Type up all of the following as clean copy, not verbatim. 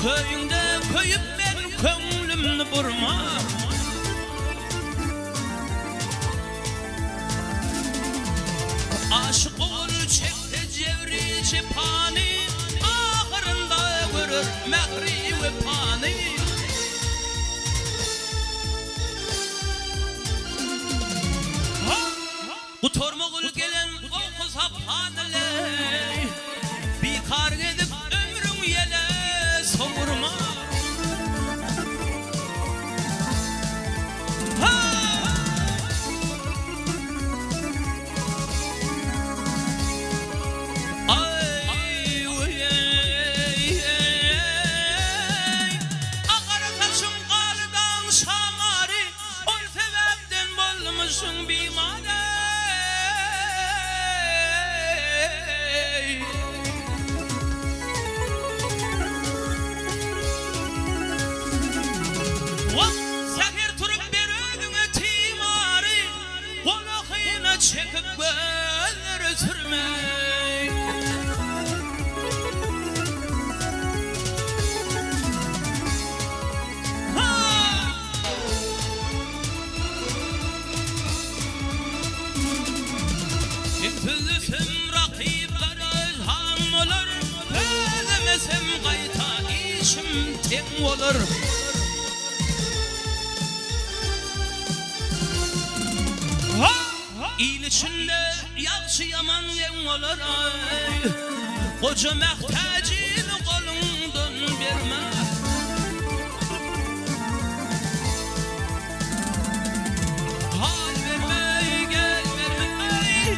Köyünde köyüp ben köngülümni burma. Aşık olur çekti cevri cephani, ahırında görür mehri ve pani. Bu tormağıl gelen o kız hapaneley, bir kar edip ömrün yele soğurma. Çekip gözleri sürmek. Tüzüsüm rakipler özhan olur, özlemesem kayta işim tek olur. İyil içinde yaxşı yaman yen olur ay, koca mehtacini kolundan verme. Hal verme, gel verme ay.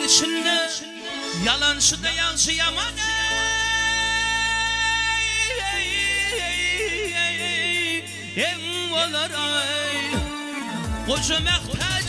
İçinde yalansı da yansı yaman en olur ay, koca mehtacini